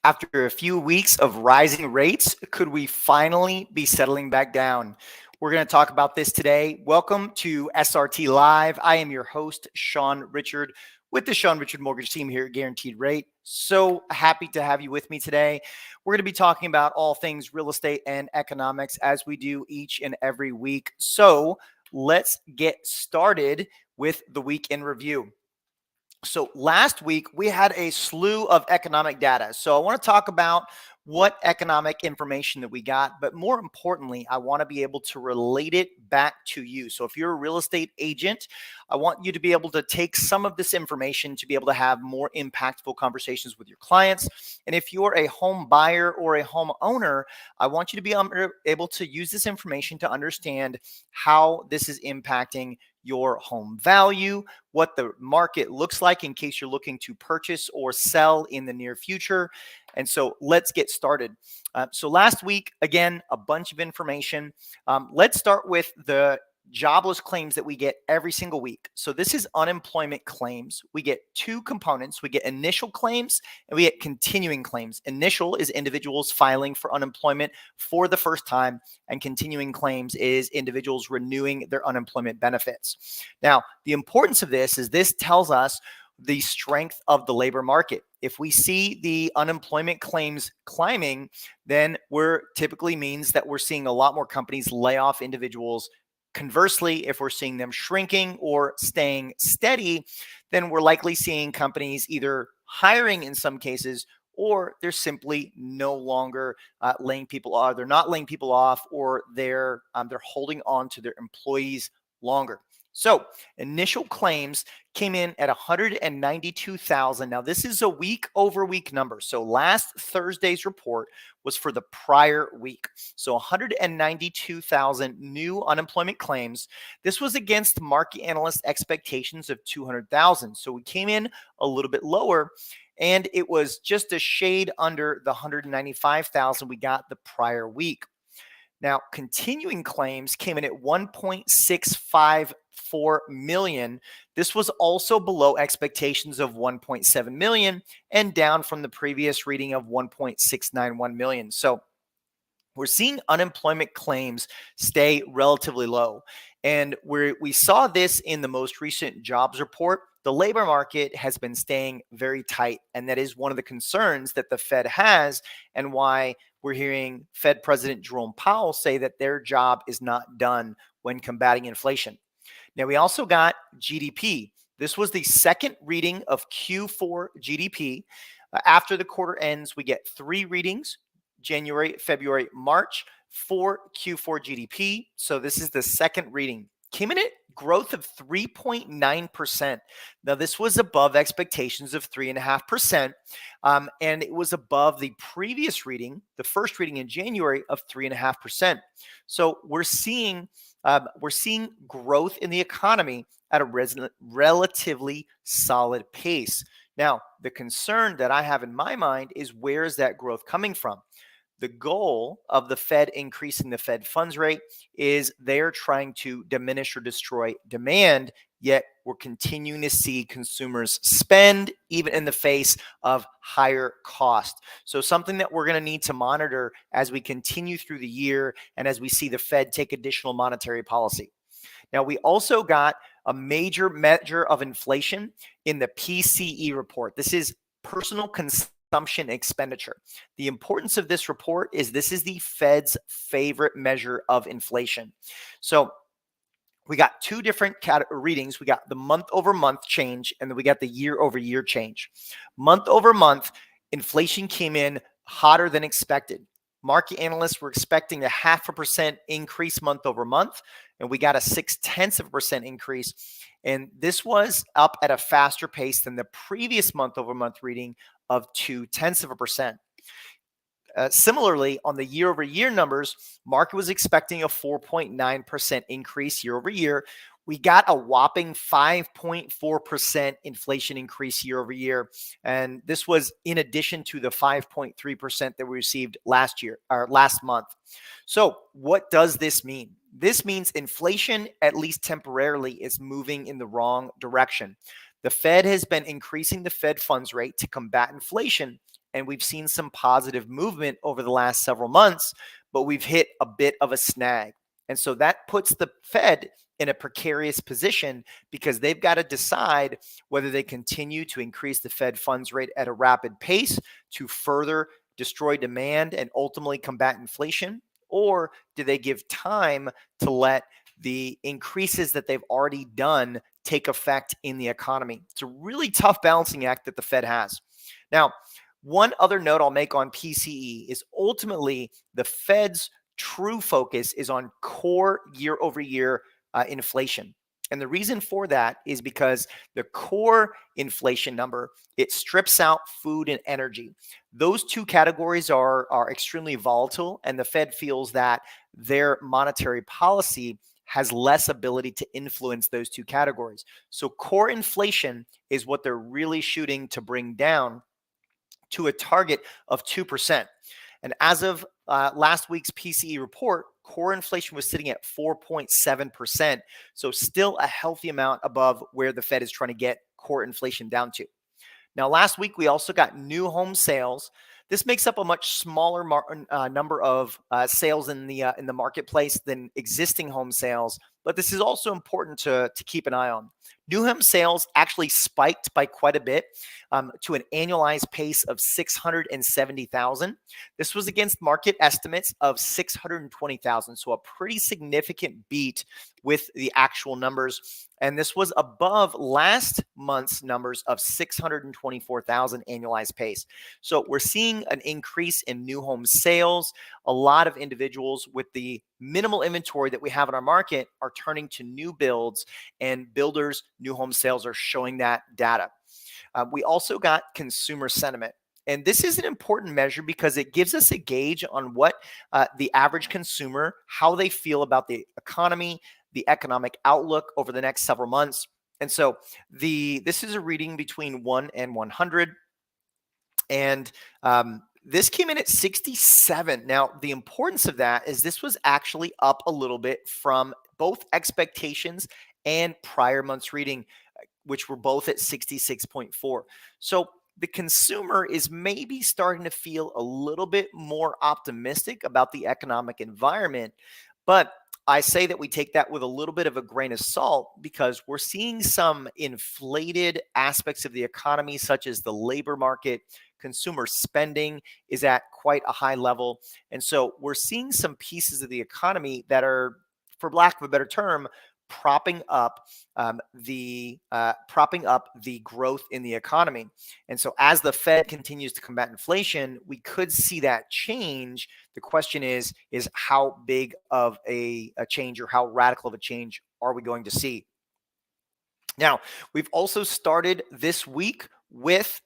After a few weeks of rising rates, could we finally be settling back down? We're going to talk about this today. Welcome to SRT Live. I am your host, Sean Richard, with the Sean Richard Mortgage team here at Guaranteed Rate. So happy to have you with me today. We're going to be talking about all things real estate and economics as we do each and every week. So let's get started with the week in review. So last week, we had a slew of economic data. So I want to talk about what economic information that we got, but more importantly, I want to be able to relate it back to you. So if you're a real estate agent, I want you to be able to take some of this information to be able to have more impactful conversations with your clients. And if you're a home buyer or a home owner, I want you to be able to use this information to understand how this is impacting your home value, what the market looks like in case you're looking to purchase or sell in the near future. And so let's get started. So last week, again, a bunch of information. Let's start with the jobless claims that we get every single week. So this is unemployment claims. We get two components. We get initial claims and we get continuing claims. Initial is individuals filing for unemployment for the first time, and continuing claims is individuals renewing their unemployment benefits. Now, the importance of this is this tells us the strength of the labor market. If we see the unemployment claims climbing, then we're typically means that we're seeing a lot more companies lay off individuals. Conversely, if we're seeing them shrinking or staying steady, then we're likely seeing companies either hiring in some cases, or they're simply no longer laying people off. They're not laying people off, or they're holding on to their employees longer. So initial claims came in at 192,000. Now, this is a week over week number. So last Thursday's report was for the prior week. So 192,000 new unemployment claims. This was against market analyst expectations of 200,000. So we came in a little bit lower, and it was just a shade under the 195,000 we got the prior week. Now, continuing claims came in at 1.654 million. This was also below expectations of 1.7 million and down from the previous reading of 1.691 million. So we're seeing unemployment claims stay relatively low. And we saw this in the most recent jobs report. The labor market has been staying very tight, and that is one of the concerns that the Fed has, and why we're hearing Fed President Jerome Powell say that their job is not done when combating inflation. Now, we also got GDP. This was the second reading of Q4 GDP. After the quarter ends, we get three readings: January, February, March for Q4 GDP. So this is the second reading. Came in at growth of 3.9%. Now, this was above expectations of 3.5%, and it was above the previous reading, the first reading in January, of 3.5%. So we're seeing growth in the economy at a relatively solid pace. Now, the concern that I have in my mind is, where is that growth coming from? The goal of the Fed increasing the Fed funds rate is they're trying to diminish or destroy demand, yet we're continuing to see consumers spend even in the face of higher cost. So something that we're going to need to monitor as we continue through the year and as we see the Fed take additional monetary policy. Now, we also got a major measure of inflation in the PCE report. This is personal consumption expenditure. The importance of this report is this is the Fed's favorite measure of inflation. So we got two different readings. We got the month over month change, and then we got the year over year change. Month over month, inflation came in hotter than expected. Market analysts were expecting a 0.5% increase month over month, and we got a 0.6% increase. And this was up at a faster pace than the previous month over month reading of 0.2%. Similarly, on the year over year numbers, market was expecting a 4.9% increase year over year. We got a whopping 5.4% inflation increase year over year. And this was in addition to the 5.3% that we received last month. So what does this mean? This means inflation, at least temporarily, is moving in the wrong direction. The Fed has been increasing the Fed funds rate to combat inflation, and we've seen some positive movement over the last several months, but we've hit a bit of a snag. And so that puts the Fed in a precarious position because they've got to decide whether they continue to increase the Fed funds rate at a rapid pace to further destroy demand and ultimately combat inflation, or do they give time to let the increases that they've already done take effect in the economy? It's a really tough balancing act that the Fed has. Now, one other note I'll make on PCE is ultimately the Fed's true focus is on core year over year inflation. And the reason for that is because the core inflation number, it strips out food and energy. Those two categories are extremely volatile, and the Fed feels that their monetary policy has less ability to influence those two categories. So core inflation is what they're really shooting to bring down to a target of 2%. And as of last week's PCE report, core inflation was sitting at 4.7%. So still a healthy amount above where the Fed is trying to get core inflation down to. Now, last week, we also got new home sales. This makes up a much smaller number of sales in the marketplace than existing home sales, but this is also important to keep an eye on. New home sales actually spiked by quite a bit to an annualized pace of 670,000. This was against market estimates of 620,000, so a pretty significant beat with the actual numbers. And this was above last month's numbers of 624,000 annualized pace. So we're seeing an increase in new home sales. A lot of individuals with the minimal inventory that we have in our market are turning to new builds, and builders' new home sales are showing that data. We also got consumer sentiment. And this is an important measure because it gives us a gauge on what the average consumer, how they feel about the economy, the economic outlook over the next several months. And so this is a reading between 1 and 100. And this came in at 67. Now, the importance of that is this was actually up a little bit from both expectations and prior month's reading, which were both at 66.4. So the consumer is maybe starting to feel a little bit more optimistic about the economic environment. But I say that we take that with a little bit of a grain of salt because we're seeing some inflated aspects of the economy, such as the labor market. Consumer spending is at quite a high level. And so we're seeing some pieces of the economy that are, for lack of a better term, propping up the growth in the economy. And so as the Fed continues to combat inflation, we could see that change. The question is how big of a change or how radical of a change are we going to see? Now, we've also started this week with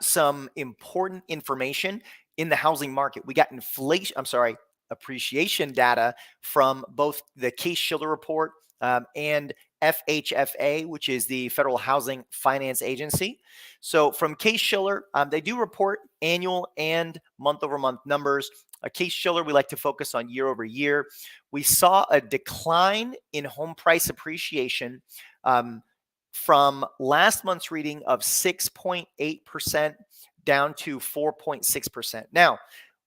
some important information in the housing market. We got appreciation data from both the Case-Shiller report and FHFA, which is the Federal Housing Finance Agency. So from Case-Shiller, they do report annual and month-over-month numbers. Case-Shiller, we like to focus on year over year. We saw a decline in home price appreciation from last month's reading of 6.8% down to 4.6%. Now,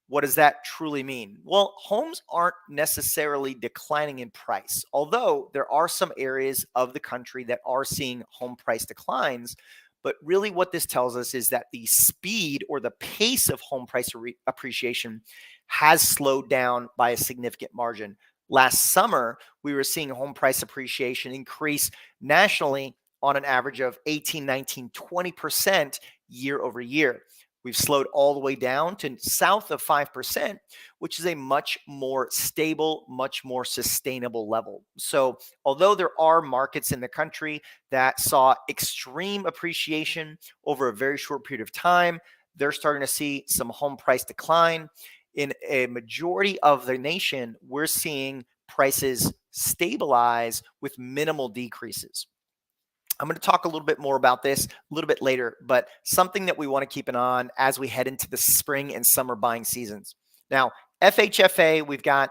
what does that truly mean? Well, homes aren't necessarily declining in price, although there are some areas of the country that are seeing home price declines. But really what this tells us is that the speed or the pace of home price appreciation has slowed down by a significant margin. Last summer, we were seeing home price appreciation increase nationally on an average of 18, 19, 20% year over year. We've slowed all the way down to south of 5%, which is a much more stable, much more sustainable level. So although there are markets in the country that saw extreme appreciation over a very short period of time, they're starting to see some home price decline. In a majority of the nation, we're seeing prices stabilize with minimal decreases. I'm going to talk a little bit more about this a little bit later, but something that we want to keep an eye on as we head into the spring and summer buying seasons. Now, FHFA, we've got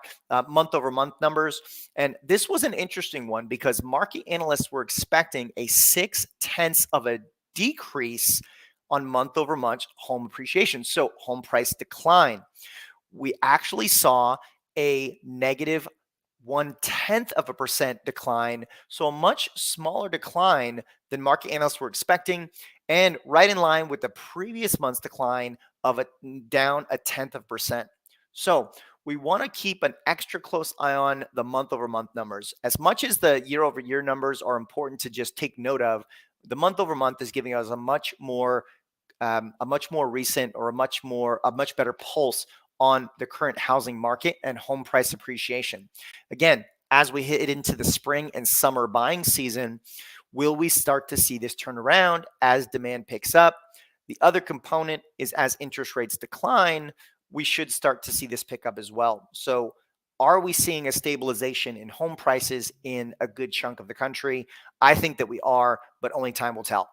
month over month numbers, and this was an interesting one because market analysts were expecting a 0.6 decrease on month over month home appreciation. So home price decline. We actually saw a negative 0.1% decline. So a much smaller decline than market analysts were expecting, and right in line with the previous month's decline of down 0.1%. So we want to keep an extra close eye on the month over month numbers. As much as the year over year numbers are important to just take note of, the month over month is giving us a much more recent or a much better pulse on the current housing market and home price appreciation. Again, as we hit into the spring and summer buying season, will we start to see this turn around as demand picks up? The other component is as interest rates decline, we should start to see this pick up as well. So are we seeing a stabilization in home prices in a good chunk of the country? I think that we are, but only time will tell.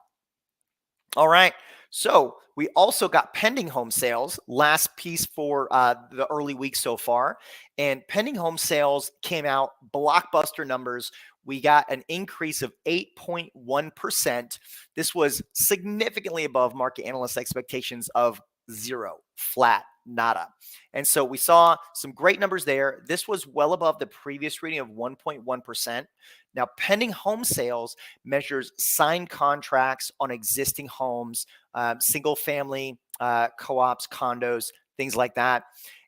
All right. So we also got pending home sales, last piece for the early week so far. And pending home sales came out blockbuster numbers. We got an increase of 8.1%. This was significantly above market analyst expectations of zero, flat, nada. And so we saw some great numbers there. This was well above the previous reading of 1.1%. Now, pending home sales measures signed contracts on existing homes, single family, co-ops, condos, things like that.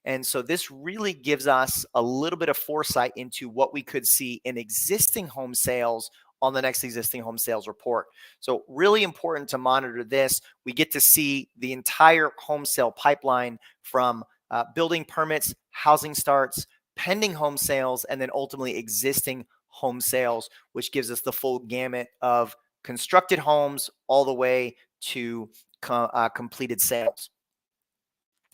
And so this really gives us a little bit of foresight into what we could see in existing home sales on the next existing home sales report. So really important to monitor this. We get to see the entire home sale pipeline from building permits, housing starts, pending home sales, and then ultimately existing home sales, which gives us the full gamut of constructed homes all the way to completed sales.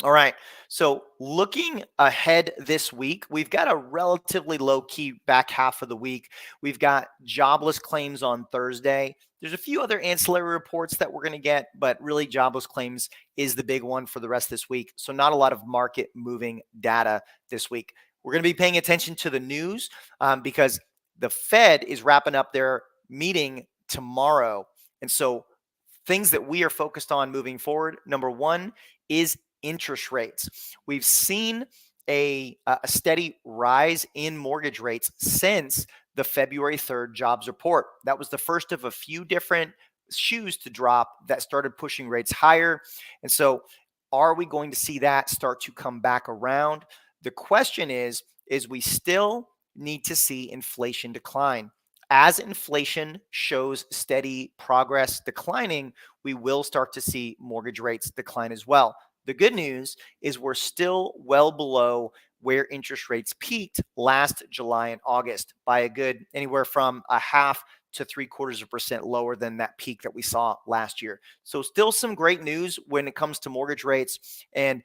All right. So looking ahead this week, we've got a relatively low key back half of the week. We've got jobless claims on Thursday. There's a few other ancillary reports that we're going to get, but really jobless claims is the big one for the rest of this week. So not a lot of market moving data this week. We're going to be paying attention to the news because the Fed is wrapping up their meeting tomorrow. And so things that we are focused on moving forward, number one is interest rates. We've seen a steady rise in mortgage rates since the February 3rd jobs report. That was the first of a few different shoes to drop that started pushing rates higher. And so are we going to see that start to come back around? The question is we still need to see inflation decline. As inflation shows steady progress declining, we will start to see mortgage rates decline as well. The good news is we're still well below where interest rates peaked last July and August by a good anywhere from 0.5 to 0.75% lower than that peak that we saw last year. So still some great news when it comes to mortgage rates, and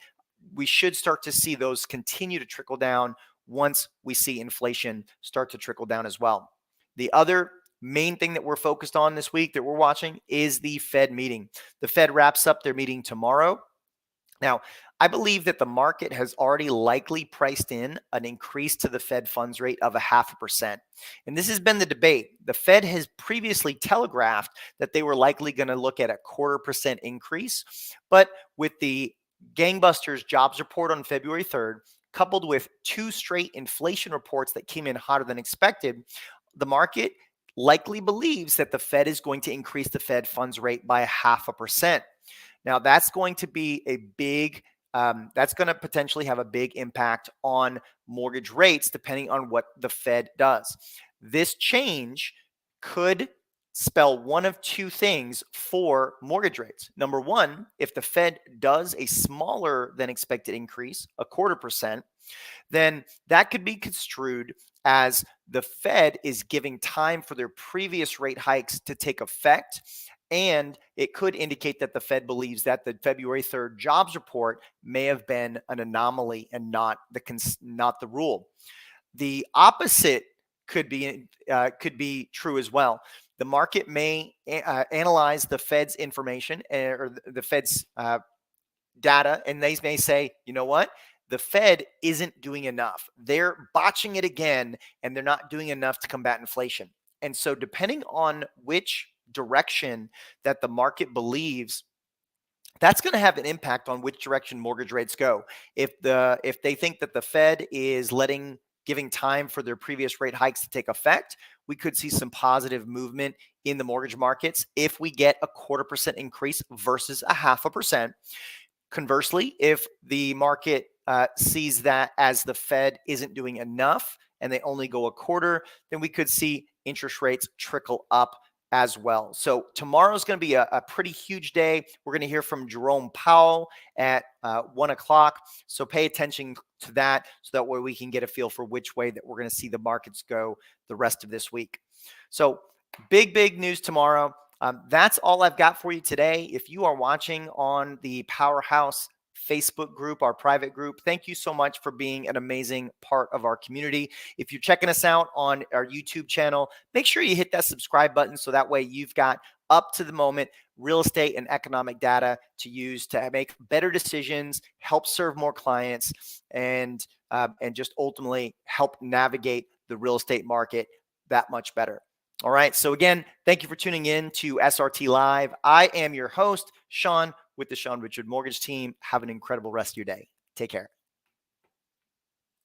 we should start to see those continue to trickle down once we see inflation start to trickle down as well. The other main thing that we're focused on this week that we're watching is the Fed meeting. The Fed wraps up their meeting tomorrow. Now, I believe that the market has already likely priced in an increase to the Fed funds rate of 0.5%. And this has been the debate. The Fed has previously telegraphed that they were likely going to look at a 0.25% increase. But with the gangbusters jobs report on February 3rd, coupled with two straight inflation reports that came in hotter than expected, the market likely believes that the Fed is going to increase the Fed funds rate by 0.5%. Now, that's going to be that's going to potentially have a big impact on mortgage rates, depending on what the Fed does. This change could spell one of two things for mortgage rates. Number one, if the Fed does a smaller than expected increase, 0.25%, then that could be construed as the Fed is giving time for their previous rate hikes to take effect. And it could indicate that the Fed believes that the February 3rd jobs report may have been an anomaly and not the rule. The opposite could be true as well. The market may analyze the Fed's information or the Fed's data, and they may say, you know what? The Fed isn't doing enough. They're botching it again, and they're not doing enough to combat inflation. And so depending on which direction that the market believes that's going to have an impact on which direction mortgage rates go. If they think that the Fed is giving time for their previous rate hikes to take effect, we could see some positive movement in the mortgage markets if we get a 0.25% increase versus a 0.5%. Conversely, if the market sees that as the Fed isn't doing enough and they only go a quarter, then we could see interest rates trickle up as well. So tomorrow's going to be a pretty huge day. We're going to hear from Jerome Powell at 1 o'clock. So pay attention to that so that way we can get a feel for which way that we're going to see the markets go the rest of this week. So big news tomorrow. That's all I've got for you today. If you are watching on the Powerhouse Facebook group, our private group, thank you so much for being an amazing part of our community. If you're checking us out on our YouTube channel, make sure you hit that subscribe button so that way you've got up to the moment real estate and economic data to use to make better decisions, help serve more clients, and just ultimately help navigate the real estate market that much better. All right. So again, thank you for tuning in to SRT Live. I am your host, Sean, with the Sean Richard Mortgage Team. Have an incredible rest of your day. Take care.